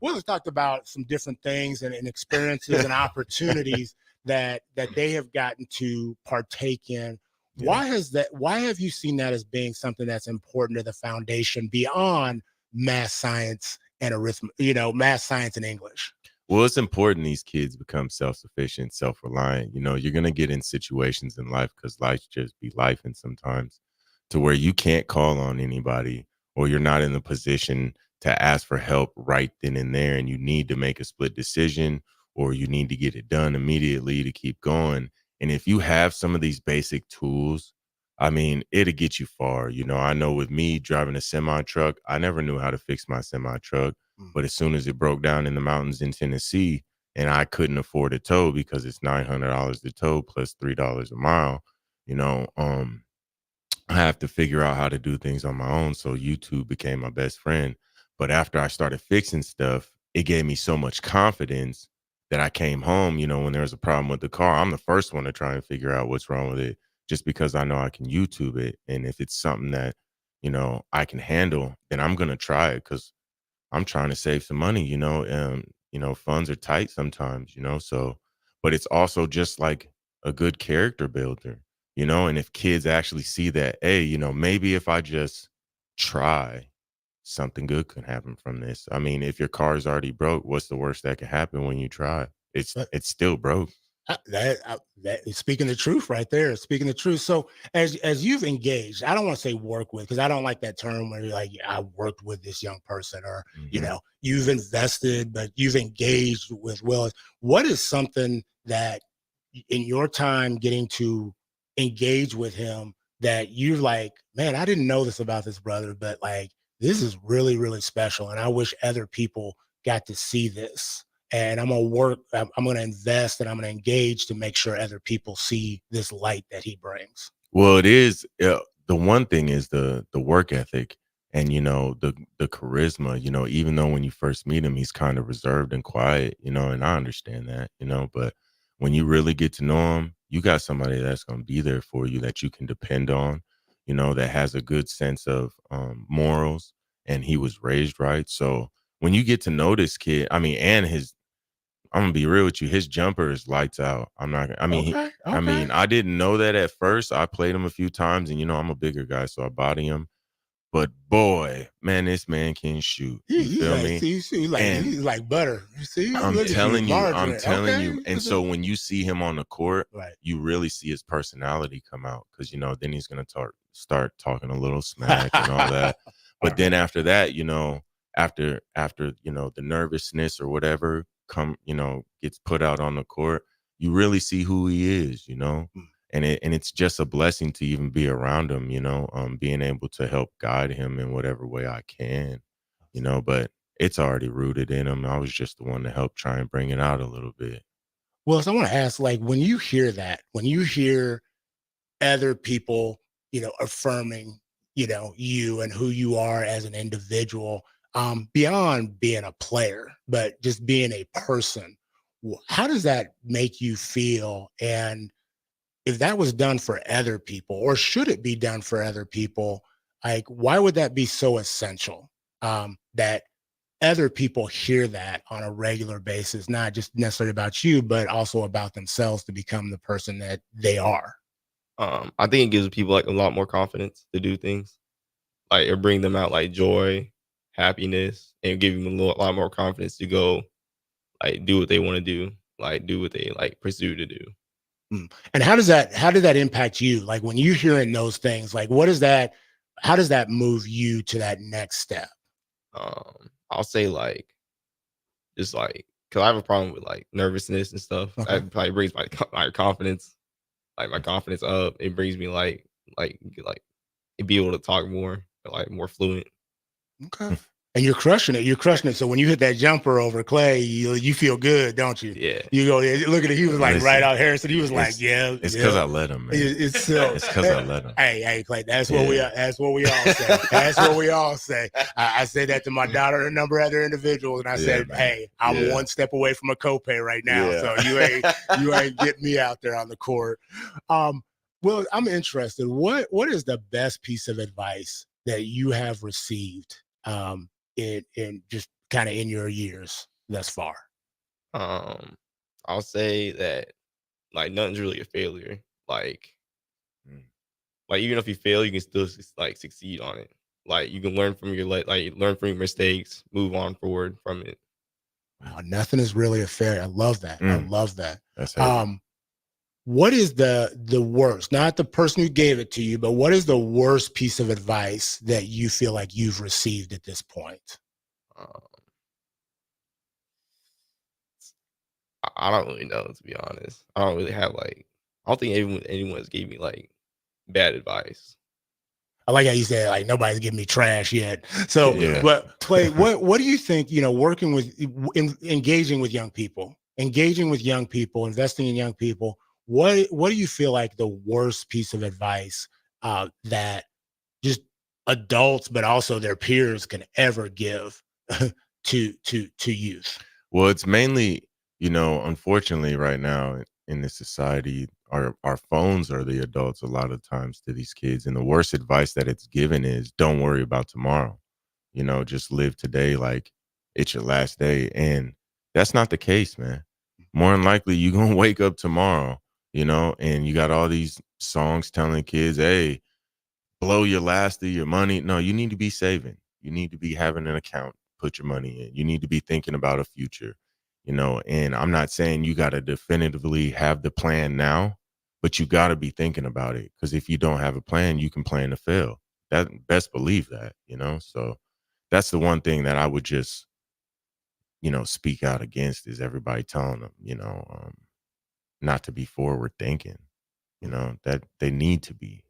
Will's talked about some different things and experiences and opportunities that they have gotten to partake in. Why have you seen that as being something that's important to the foundation beyond math, science, and arithmetic, math, science, and English? Well, it's important these kids become self-sufficient, self-reliant. You're going to get in situations in life because life just be life, and sometimes to where you can't call on anybody or you're not in the position to ask for help right then and there, and you need to make a split decision or you need to get it done immediately to keep going. And if you have some of these basic tools, I mean, it'll get you far. I know with me driving a semi truck, I never knew how to fix my semi truck. But as soon as it broke down in the mountains in Tennessee and I couldn't afford a tow because it's $900 to tow plus $3 a mile, I have to figure out how to do things on my own. So YouTube became my best friend. But after I started fixing stuff, it gave me so much confidence that I came home, when there was a problem with the car, I'm the first one to try and figure out what's wrong with it just because I know I can YouTube it. And if it's something that, I can handle, then I'm going to try it because I'm trying to save some money, funds are tight sometimes, so, but it's also just like a good character builder, and if kids actually see that, hey, maybe if I just try, something good could happen from this. I mean, if your car is already broke, what's the worst that can happen when you try? It's still broke. That is speaking the truth right there. Speaking the truth. So as you've engaged, I don't want to say work with because I don't like that term where you're like, I worked with this young person or, you've invested, but you've engaged with Will. What is something that in your time getting to engage with him that you're like, man, I didn't know this about this brother, but like, this is really, really special. And I wish other people got to see this. And I'm going to work, I'm going to invest and I'm going to engage to make sure other people see this light that he brings. Well, it is. The one thing is the work ethic and, the charisma, even though when you first meet him, he's kind of reserved and quiet, and I understand that, but when you really get to know him, you got somebody that's going to be there for you that you can depend on, that has a good sense of morals and he was raised right. So when you get to know this kid, I mean, and I'm gonna be real with you. His jumper is lights out. I didn't know that at first. I played him a few times and, I'm a bigger guy, so I body him. But boy, man, this man can shoot. You feel me? He's like butter. You see? I'm telling you. And so when you see him on the court, you really see his personality come out because, then he's going to start talking a little smack and all that. But then after that, after the nervousness or whatever gets put out on the court, you really see who he is, and it's just a blessing to even be around him, being able to help guide him in whatever way I can, but it's already rooted in them. I was just the one to help try and bring it out a little bit. Well, so I want to ask, like, when you hear that, when you hear other people, affirming, you and who you are as an individual, beyond being a player, but just being a person, how does that make you feel? And if that was done for other people, or should it be done for other people, like, why would that be so essential? That other people hear that on a regular basis, not just necessarily about you, but also about themselves to become the person that they are. I think it gives people like a lot more confidence to do things. Like it bring them out like joy, happiness, and give them a lot more confidence to go like do what they want to do, like do what they like pursue to do. And how did that impact you? Like when you're hearing those things, like how does that move you to that next step? I'll say like just like because I have a problem with like nervousness and stuff. Okay. That probably brings my confidence, like my confidence up. It brings me like be able to talk more, like more fluent. Okay. And you're crushing it. You're crushing it. So when you hit that jumper over Clay, you feel good, don't you? Yeah. You go, look at it. He was like Listen, right out Harrison. He was like, yeah. It's because I let him, man. It's because I let him. Hey, Clay, that's what we all say. That's what we all say. I say that to my daughter and a number of other individuals. And I said, man. hey, I'm one step away from a copay right now. So you ain't getting me out there on the court. Well, I'm interested. What is the best piece of advice that you have received in just kind of in your years thus far? I'll say that like nothing's really a failure. Like even if you fail, you can still like succeed on it. Like you can learn from your learn from your mistakes, move on forward from it. Wow, nothing is really a failure. I love that. I love that. That's heavy. What is the worst, not the person who gave it to you, but what is the worst piece of advice that you feel like you've received at this point? I don't really know, to be honest. I don't really have I don't think anyone's gave me like bad advice. I like how you said like nobody's giving me trash yet. So, but Clay, what do you think? Working with, engaging with young people, investing in young people. What do you feel like the worst piece of advice that just adults, but also their peers, can ever give to youth? Well, it's mainly, unfortunately, right now in this society, our phones are the adults a lot of times to these kids, and the worst advice that it's given is don't worry about tomorrow. Just live today like it's your last day, and that's not the case, man. More than likely, you're gonna wake up tomorrow. And you got all these songs telling kids, hey, blow your last of your money. No, you need to be saving. You need to be having an account, put your money in. You need to be thinking about a future, and I'm not saying you got to definitively have the plan now, but you got to be thinking about it. Because if you don't have a plan, you can plan to fail. That best believe that, so that's the one thing that I would just, speak out against is everybody telling them, not to be forward thinking, that they need to be.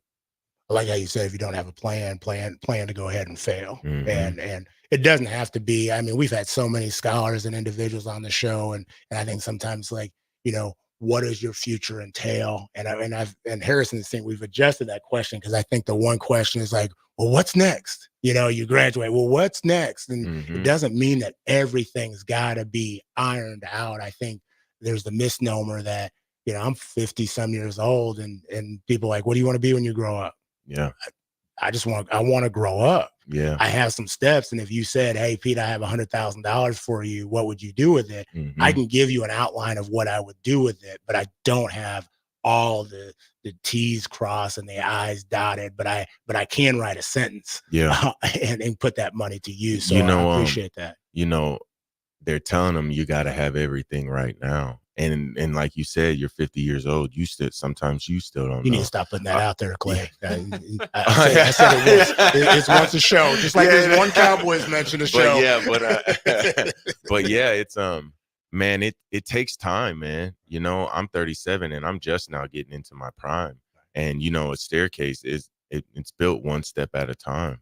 I like how you said if you don't have a plan to go ahead and fail. Mhm. And it doesn't have to be. I mean, we've had so many scholars and individuals on the show, and I think sometimes what does your future entail? And Harrison's thing, we've adjusted that question because I think the one question is like, well, what's next? You graduate. Well, what's next? And it doesn't mean that everything's got to be ironed out. I think there's the misnomer that I'm 50 some years old, and people are like, what do you want to be when you grow up? Yeah. I want to grow up. Yeah. I have some steps. And if you said, hey, Pete, I have $100,000 for you, what would you do with it? Mhm. I can give you an outline of what I would do with it, but I don't have all the T's crossed and the I's dotted, but I can write a sentence and put that money to use. So I appreciate that. They're telling them you got to have everything right now. And like you said, you're 50 years old. Sometimes you still don't know. You need to stop putting that out there, Clay. I said it once. It's once a show. Just like there's one Cowboys mentioned a show. But yeah, it's man, it takes time, man. I'm 37 and I'm just now getting into my prime. And a staircase it's built one step at a time,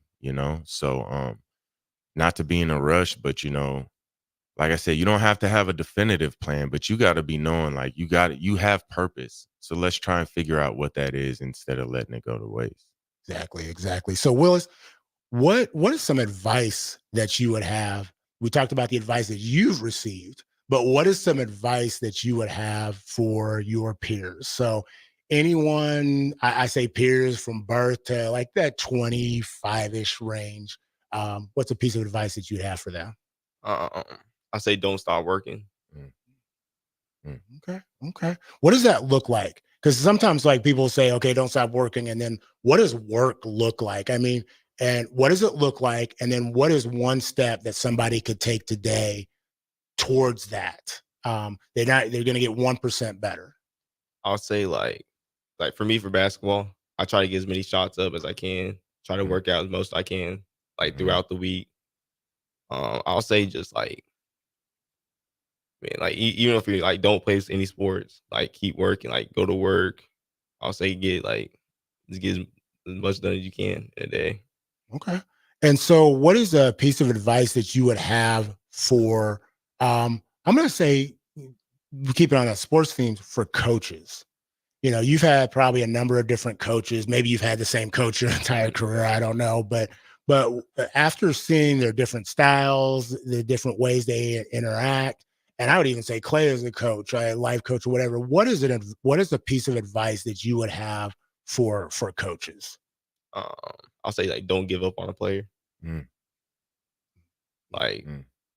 so not to be in a rush, but like I said, you don't have to have a definitive plan, but you got to be knowing like you have purpose. So let's try and figure out what that is instead of letting it go to waste. Exactly. So Willis, what is some advice that you would have? We talked about the advice that you've received, but what is some advice that you would have for your peers? So anyone, I say peers from birth to like that 25-ish range, what's a piece of advice that you'd have for them? I say don't stop working. Okay. What does that look like? Because sometimes like people say, okay, don't stop working. And then what does work look like? I mean, and what does it look like? And then what is one step that somebody could take today towards that? They're going to get 1% better. I'll say like for me, for basketball, I try to get as many shots up as I can, try to work out as most I can, like throughout the week. I'll say just like, man, like even if you like don't play any sports, like keep working, like go to work. I'll say just get as much done as you can in a day. Okay. And so what is a piece of advice that you would have for, I'm going to say, keep it on that sports theme, for coaches? You've had probably a number of different coaches. Maybe you've had the same coach your entire career. I don't know. But after seeing their different styles, the different ways they interact, and I would even say Clay as a coach, a life coach or whatever, what is a piece of advice that you would have for coaches? I'll say like don't give up on a player. Like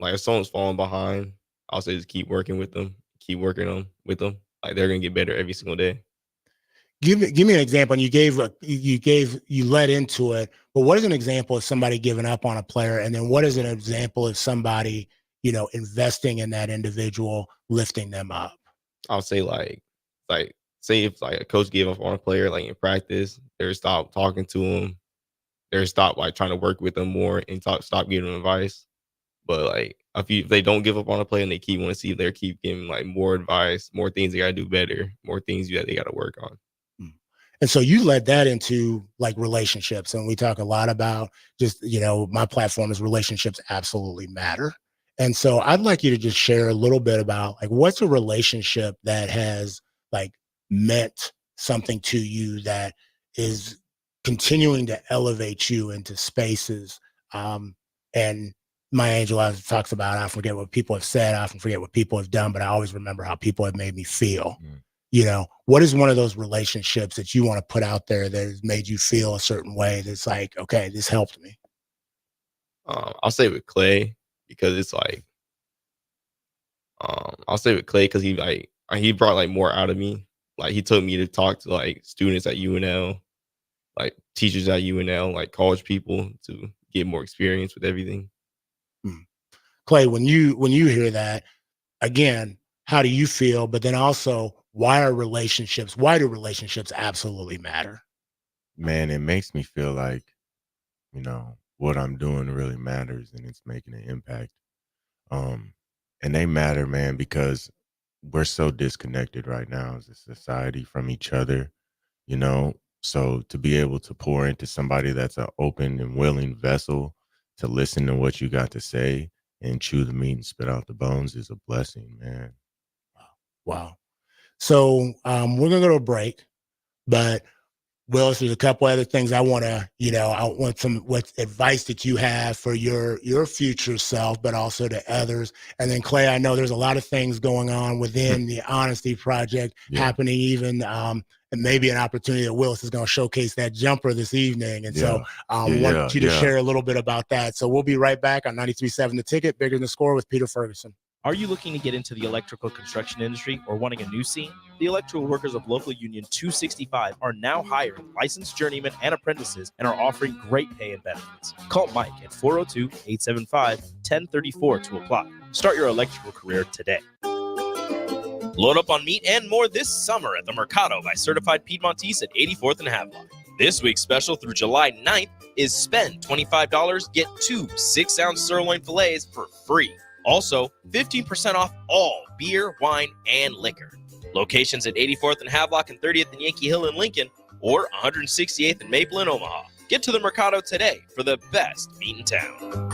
if someone's falling behind, I'll say just keep working with them, keep working with them. Like they're gonna get better every single day. Give me an example. And you led into it, but what is an example of somebody giving up on a player? And then what is an example of somebody, investing in that individual, lifting them up? I'll say like say if like a coach gave up on a player, like in practice, they're stop talking to him. They're stop like trying to work with them more and stop giving them advice. But like if they don't give up on a player and they want to see if they keep giving like more advice, more things they got to do better, more things that they got to work on. And so you led that into like relationships. And we talk a lot about just, my platform is relationships absolutely matter. And so I'd like you to just share a little bit about like, what's a relationship that has like meant something to you that is continuing to elevate you into spaces. And my angel always talks about, I forget what people have said, I often forget what people have done, but I always remember how people have made me feel. What is one of those relationships that you want to put out there that has made you feel a certain way that's like, okay, this helped me? I'll say with Clay, because it's like, I'll say with Clay because he brought like more out of me. Like he took me to talk to like students at UNL, like teachers at UNL, like college people, to get more experience with everything. Clay, when you hear that, again, how do you feel? But then also, why do relationships absolutely matter? Man, it makes me feel like, what I'm doing really matters and it's making an impact. And they matter, man, because we're so disconnected right now as a society from each other, so to be able to pour into somebody that's an open and willing vessel to listen to what you got to say and chew the meat and spit out the bones is a blessing, man. Wow. So we're gonna go to a break, but Willis, there's a couple other things I want to, I want what advice that you have for your future self, but also to others. And then Clay, I know there's a lot of things going on within the Honesty Project happening, even and maybe an opportunity that Willis is going to showcase that jumper this evening. And so I want you to share a little bit about that. So we'll be right back on 93.7 The Ticket, Bigger Than the Score with Peter Ferguson. Are you looking to get into the electrical construction industry or wanting a new scene? The electrical workers of local union 265 are now hiring licensed journeymen and apprentices and are offering great pay and benefits. Call Mike at 402-875-1034 to apply. Start your electrical career today. Load up on meat and more this summer at the Mercado by Certified Piedmontese at 84th and Havelock. This week's special through July 9th is spend $25, get 2 6-ounce sirloin fillets for free. Also, 15% off all beer, wine, and liquor. Locations at 84th and Havelock and 30th and Yankee Hill in Lincoln, or 168th and Maple in Omaha. Get to the Mercado today for the best meat in town.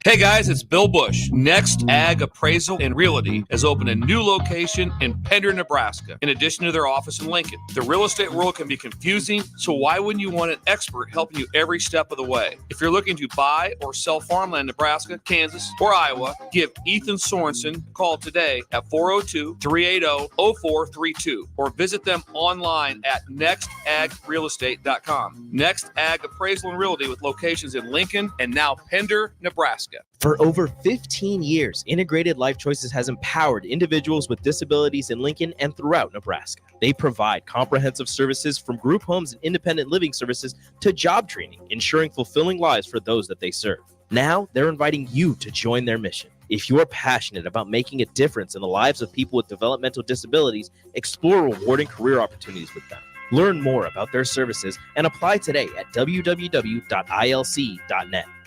Hey guys, it's Bill Bush. Next Ag Appraisal and Realty has opened a new location in Pender, Nebraska, in addition to their office in Lincoln. The real estate world can be confusing, so why wouldn't you want an expert helping you every step of the way? If you're looking to buy or sell farmland in Nebraska, Kansas, or Iowa, give Ethan Sorensen a call today at 402-380-0432 or visit them online at nextagrealestate.com. Next Ag Appraisal and Realty with locations in Lincoln and now Pender, Nebraska. For over 15 years, Integrated Life Choices has empowered individuals with disabilities in Lincoln and throughout Nebraska. They provide comprehensive services from group homes and independent living services to job training, ensuring fulfilling lives for those that they serve. Now, they're inviting you to join their mission. If you're passionate about making a difference in the lives of people with developmental disabilities, explore rewarding career opportunities with them. Learn more about their services and apply today at www.ilc.net.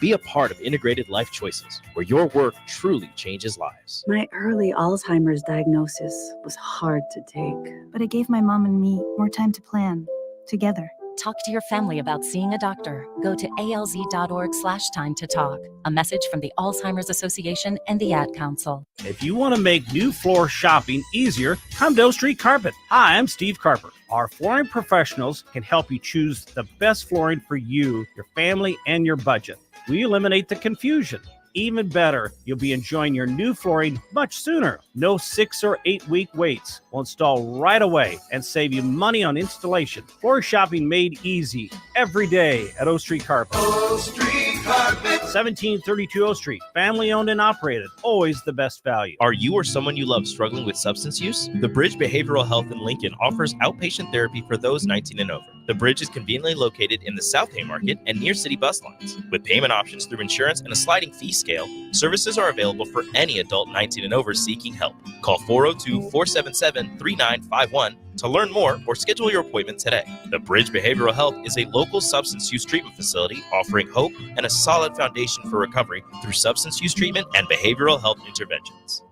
Be a part of Integrated Life Choices, where your work truly changes lives. My early Alzheimer's diagnosis was hard to take, but it gave my mom and me more time to plan together. Talk to your family about seeing a doctor. Go to alz.org/time to talk. A message from the Alzheimer's Association and the Ad Council. If you want to make new floor shopping easier, come to O Street Carpet. Hi, I'm Steve Carper. Our flooring professionals can help you choose the best flooring for you, your family, and your budget. We eliminate the confusion. Even better, you'll be enjoying your new flooring much sooner. No 6 or 8 week waits. We'll install right away and save you money on installation. Floor shopping made easy every day at O Street Carpet. O Street Carpet. 1732 O Street. Family owned and operated. Always the best value. Are you or someone you love struggling with substance use? The Bridge Behavioral Health in Lincoln offers outpatient therapy for those 19 and over. The Bridge is conveniently located in the South Haymarket and near city bus lines. With payment options through insurance and a sliding fee scale, services are available for any adult 19 and over seeking help. Call 402-477-3951 to learn more or schedule your appointment today. The Bridge Behavioral Health is a local substance use treatment facility offering hope and a solid foundation for recovery through substance use treatment and behavioral health interventions.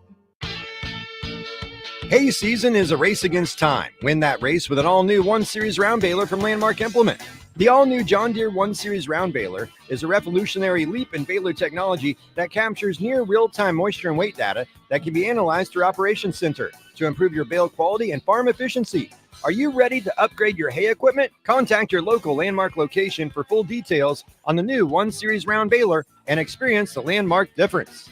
Hay season is a race against time. Win that race with an all-new 1 Series round baler from Landmark Implement. The all-new John Deere 1 Series round baler is a revolutionary leap in baler technology that captures near real-time moisture and weight data that can be analyzed through Operations Center to improve your bale quality and farm efficiency. Are you ready to upgrade your hay equipment? Contact your local Landmark location for full details on the new 1 Series round baler and experience the Landmark difference.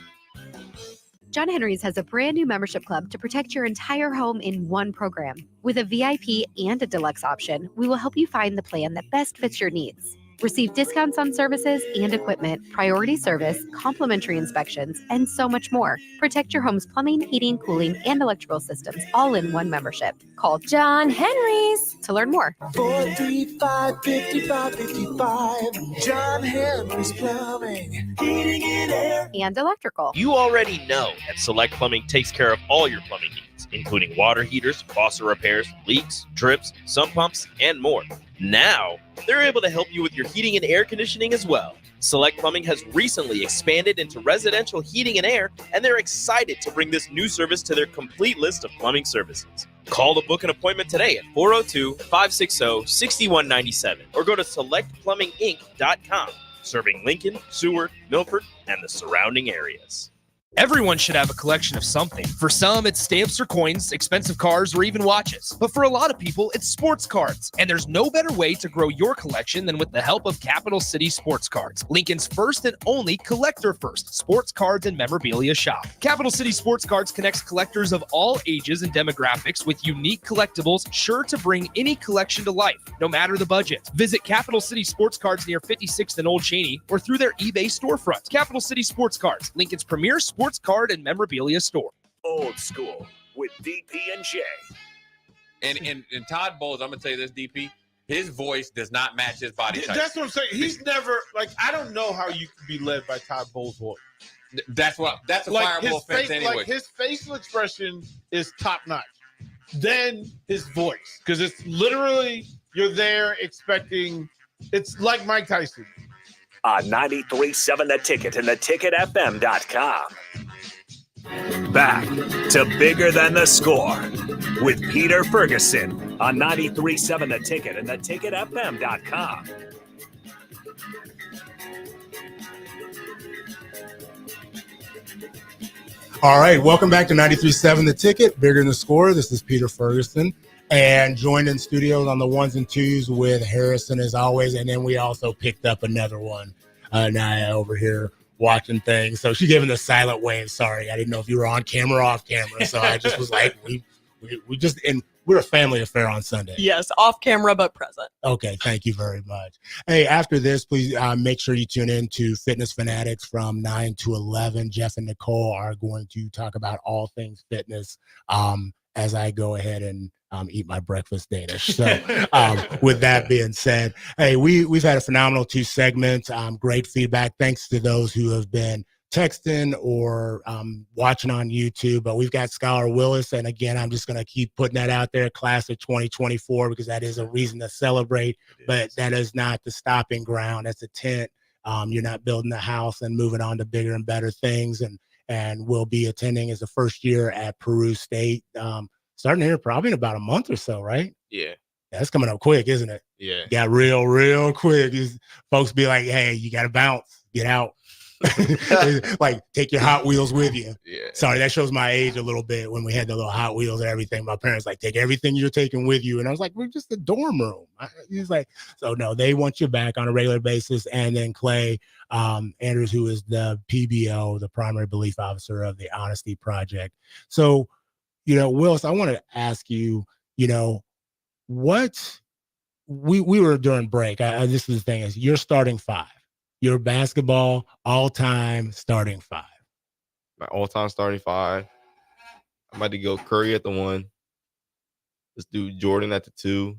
John Henry's has a brand new membership club to protect your entire home in one program. With a VIP and a deluxe option, we will help you find the plan that best fits your needs. Receive discounts on services and equipment, priority service, complimentary inspections, and so much more. Protect your home's plumbing, heating, cooling, and electrical systems all in one membership. Call John Henry's to learn more. 435-5555. John Henry's Plumbing, Heating and Air. And electrical. You already know that Select Plumbing takes care of all your plumbing needs, including water heaters, faucet repairs, leaks, drips, sump pumps, and more. Now, they're able to help you with your heating and air conditioning as well. Select Plumbing has recently expanded into residential heating and air, and they're excited to bring this new service to their complete list of plumbing services. Call to book an appointment today at 402-560-6197 or go to selectplumbinginc.com, serving Lincoln, Seward, Milford, and the surrounding areas. Everyone should have a collection of something. For some, it's stamps or coins, expensive cars, or even watches. But for a lot of people, it's sports cards. And there's no better way to grow your collection than with the help of Capital City Sports Cards, Lincoln's first and only collector-first sports cards and memorabilia shop. Capital City Sports Cards connects collectors of all ages and demographics with unique collectibles sure to bring any collection to life, no matter the budget. Visit Capital City Sports Cards near 56th and Old Cheney or through their eBay storefront. Capital City Sports Cards, Lincoln's premier sports card and memorabilia store. Old School with DP and J. And Todd Bowles, I'm gonna tell you this, DP, his voice does not match his body type. That's what I'm saying. He's never I don't know how you can be led by Todd Bowles' voice. That's a fireable offense anyway. Like his facial expression is top notch. Then his voice, because it's literally you're there expecting. It's like Mike Tyson. On 93.7 The Ticket and theticketfm.com. Back to Bigger Than the Score with Peter Ferguson on 93.7 The Ticket and theticketfm.com. All right, welcome back to 93.7 The Ticket, Bigger Than the Score. This is Peter Ferguson, and joined in studios on the ones and twos with Harrison as always, and then we also picked up another one, Naya over here watching things. So she gave him the silent wave. Sorry, I didn't know if you were on camera or off camera, so I just was like, we just, and we're a family affair on Sunday. Yes, off camera but present. Okay, thank you very much. Hey, after this, please make sure you tune in to Fitness Fanatics from 9 to 11. Jeff and Nicole are going to talk about all things fitness as I go ahead and eat my breakfast Danish. So with that being said, hey, we've had a phenomenal 2 segments. Great feedback. Thanks to those who have been texting or watching on YouTube. But we've got Scholar Willis, and again, I'm just going to keep putting that out there, class of 2024, because that is a reason to celebrate, but that is not the stopping ground. That's a tent. You're not building a house and moving on to bigger and better things, and we'll be attending as a first year at Peru State, starting here probably in about a month or so, right? Yeah. That's coming up quick, isn't it? Yeah. Got real quick. Folks be like, hey, you got to bounce, get out. Like, take your Hot Wheels with you. Yeah. Sorry, that shows my age a little bit. When we had the little Hot Wheels and everything, my parents like, take everything you're taking with you. And I was like, we're just a dorm room. He's like, so no, they want you back on a regular basis. And then Clay Andrews, who is the PBO, the primary belief officer of the Honesty Project. So, Willis, I want to ask you, what we were during break. This is the thing is you're starting 5. Your basketball all-time starting 5. My all-time starting 5. I'm about to go Curry at the 1. Let's do Jordan at the 2.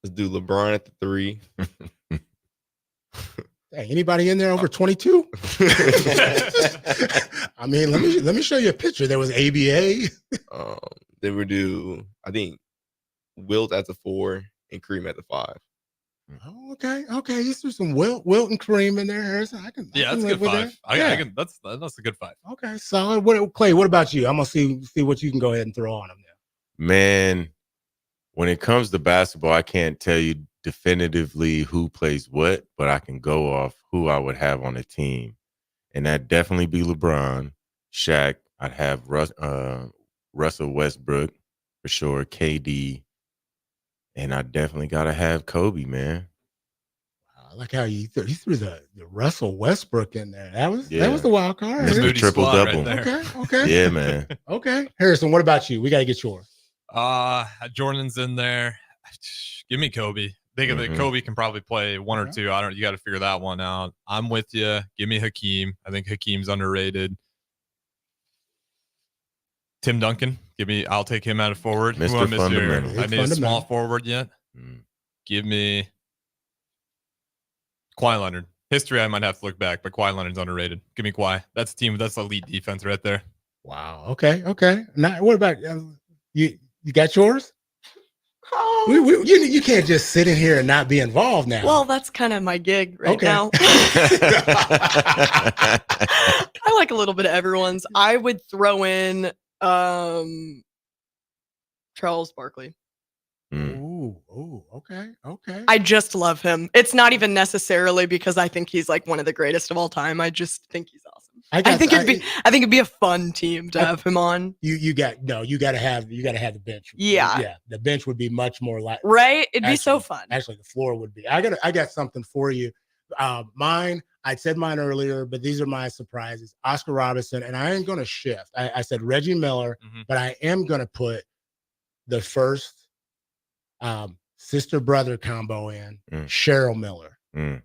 Let's do LeBron at the 3. Hey, anybody in there over 22? I mean, let me show you a picture. There was ABA. Then we do, I think, Wilt at the 4 and Kareem at the 5. Oh, okay. You threw some Wilt and Kareem in there, Harrison. I can That's a live good with 5. that. That's a good 5. Okay, solid. Clay, what about you? I'm gonna see what you can go ahead and throw on him now. Man, when it comes to basketball, I can't tell you definitively who plays what, but I can go off who I would have on a team, and that'd definitely be LeBron, Shaq. I'd have Russell Westbrook for sure, KD. And I definitely gotta have Kobe, man. I like how he threw the Russell Westbrook in there. That was the wild card. Mr. Triple Double. Right okay. Yeah, man. Okay. Harrison, what about you? We gotta get yours. Jordan's in there. Give me Kobe. Think of it. Kobe can probably play 1 or 2. You got to figure that one out. I'm with you. Give me Hakeem. I think Hakeem's underrated. Tim Duncan. I'll take him out of forward. Mr. Fundamental. I need a small forward yet. Give me Kawhi Leonard. History, I might have to look back, but Kawhi Leonard's underrated. Give me Kawhi. That's elite defense right there. Wow. Okay. Now, what about you? You got yours? You can't just sit in here and not be involved now. Well, that's kind of my gig right now. I like a little bit of everyone's. I would throw in Charles Barkley. Okay. I just love him. It's not even necessarily because I think he's like one of the greatest of all time. I just think he's awesome. I think it'd be a fun team to have him on. You got to have the bench. Yeah. The bench would be much more like right. It'd be so fun. Actually, the floor would be. I got something for you. Mine. I said mine earlier, but these are my surprises. Oscar Robertson, and I ain't going to shift. I said Reggie Miller, but I am going to put the first sister-brother combo in, Cheryl Miller. I'm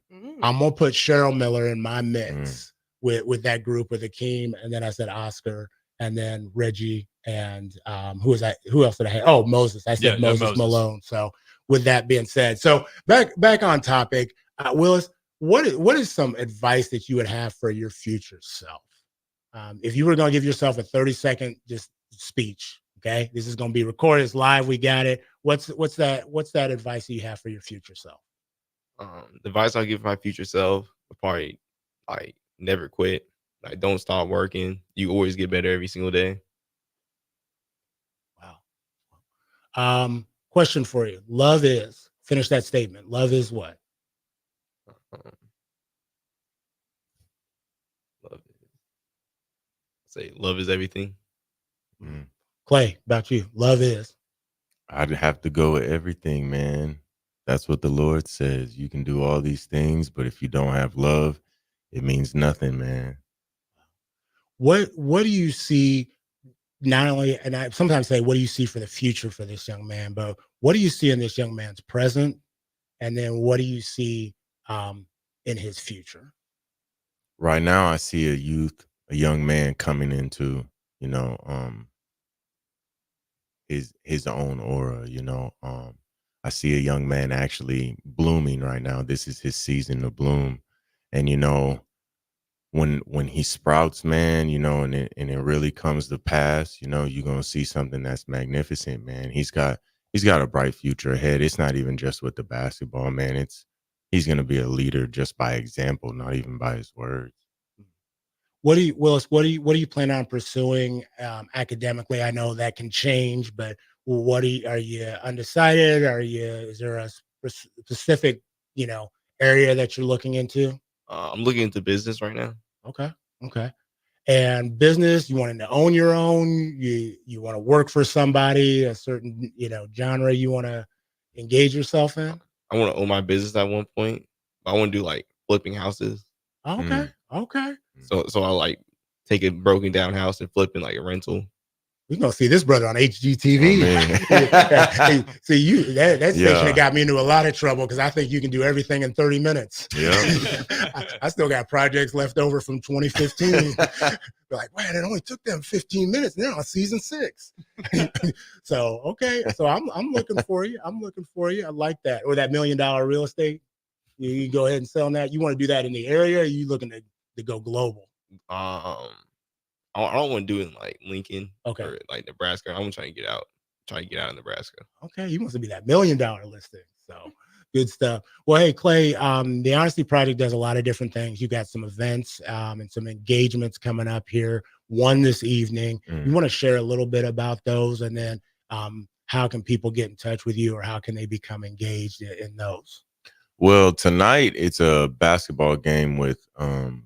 going to put Cheryl Miller in my mix with that group with Akeem, and then I said Oscar, and then Reggie, and who else did I have? Oh, Moses. I said Moses Malone. So with that being said, so back on topic, Willis, what is some advice that you would have for your future self? If you were going to give yourself a 30-second just speech, okay, this is going to be recorded, it's live, we got it. What's that advice that you have for your future self? The advice I'll give my future self would probably like never quit. Like don't stop working. You always get better every single day. Wow. Question for you. Love is, finish that statement. Love is what? Love is Say love is everything. Clay, about you. Love is. I'd have to go with everything, man. That's what the Lord says. You can do all these things, but if you don't have love, it means nothing, man. What do you see not only, and I sometimes say, what do you see for the future for this young man, but what do you see in this young man's present? And then what do you see in his future? Right now, I see a young man coming into, you know, his own aura, you know. I see a young man actually blooming right now. This is his season to bloom. And you know, when he sprouts, man, you know, and it really comes to pass, you know, you're gonna see something that's magnificent, man. He's got a bright future ahead. It's not even just with the basketball, man. He's gonna be a leader just by example, not even by his words. Willis, what do you plan on pursuing academically? I know that can change, but are you undecided? Is there a specific, you know, area that you're looking into? I'm looking into business right now. Okay. And business, you want to own your own, you want to work for somebody, a certain, you know, genre you want to engage yourself in? I want to own my business at one point. I want to do like flipping houses. Okay. So I like take a broken down house and flip it like a rental. We're gonna see this brother on HGTV. See you that station that got me into a lot of trouble because I think you can do everything in 30 minutes. Yeah. I still got projects left over from 2015. Like, man, it only took them 15 minutes. They're on season 6. So okay. So I'm looking for you. I like that. Or that $1 million real estate. You go ahead and sell on that. You want to do that in the area, or are you looking to go global? I don't want to do it in like Lincoln or like Nebraska. I'm trying to get out. Trying to get out of Nebraska. Okay, you must be that $1 million listing. So good stuff. Well, hey Clay, the Honesty Project does a lot of different things. You got some events and some engagements coming up here. One this evening. You want to share a little bit about those, and then how can people get in touch with you, or how can they become engaged in those? Well, tonight it's a basketball game with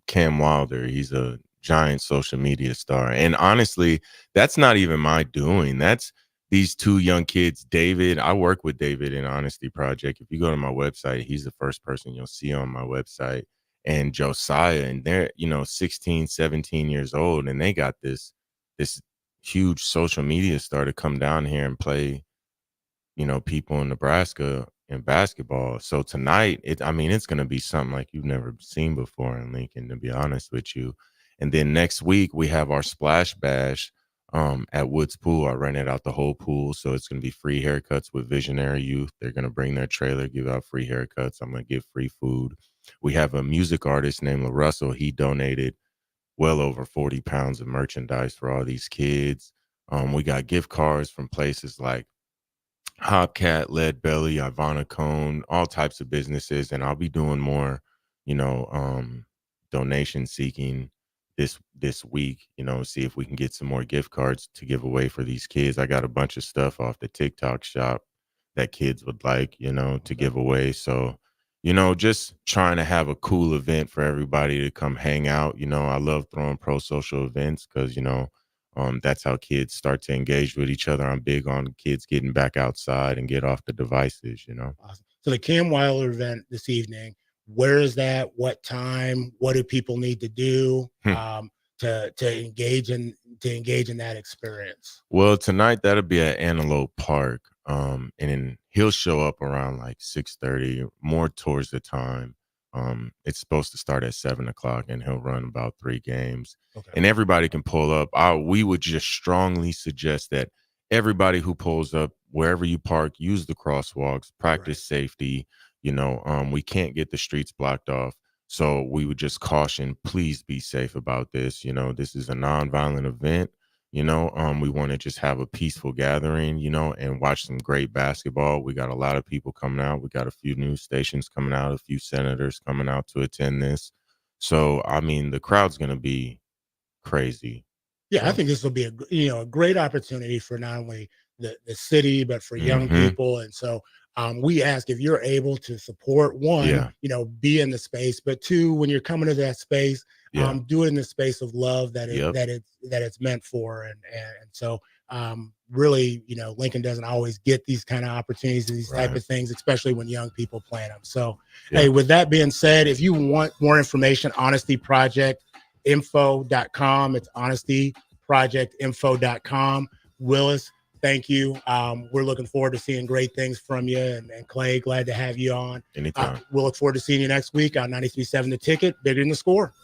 Cam Wilder. He's a giant social media star. And honestly, that's not even my doing. That's these two young kids, David. I work with David in Honesty Project. If you go to my website, he's the first person you'll see on my website. And Josiah, and they're, you know, 16, 17 years old, and they got this huge social media star to come down here and play, you know, people in Nebraska in basketball. So tonight, it's going to be something like you've never seen before in Lincoln, to be honest with you. And then next week we have our Splash Bash at Woods Pool. I rented out the whole pool, so it's going to be free haircuts with Visionary Youth. They're going to bring their trailer, give out free haircuts. I'm going to give free food. We have a music artist named LaRussell. He donated well over 40 pounds of merchandise for all these kids. We got gift cards from places like Hopcat, Lead Belly, Ivana Cone, all types of businesses. And I'll be doing more, you know, donation seeking this week, you know, see if we can get some more gift cards to give away for these kids. I got a bunch of stuff off the TikTok shop that kids would like, you know, to give away. So, you know, just trying to have a cool event for everybody to come hang out. You know, I love throwing pro-social events because, you know, that's how kids start to engage with each other. I'm big on kids getting back outside and get off the devices, you know. Awesome. So the Cam Wilder event this evening, where is that? What time? What do people need to do to engage in that experience? Well, tonight that'll be at Antelope Park, and then he'll show up around like 6:30, more towards the time. It's supposed to start at 7:00, and he'll run about 3 games. Okay. And everybody can pull up. We would just strongly suggest that everybody who pulls up, wherever you park, use the crosswalks, practice safety. You know, we can't get the streets blocked off. So we would just caution, please be safe about this. You know, this is a nonviolent event. You know, we want to just have a peaceful gathering, you know, and watch some great basketball. We got a lot of people coming out. We got a few news stations coming out, a few senators coming out to attend this. So, I mean, the crowd's going to be crazy. Yeah, I think this will be a great opportunity for not only the city, but for young people. And so we ask if you're able to support, one, you know, be in the space, but two, when you're coming to that space, do it in the space of love that it's meant for. And so really, Lincoln doesn't always get these kind of opportunities and these type of things, especially when young people plan them. So, hey, with that being said, if you want more information, honestyprojectinfo.com. It's honestyprojectinfo.com. Willis, thank you. We're looking forward to seeing great things from you. And Clay, glad to have you on. Anytime. We'll look forward to seeing you next week on 93.7 The Ticket, Bigger Than the Score.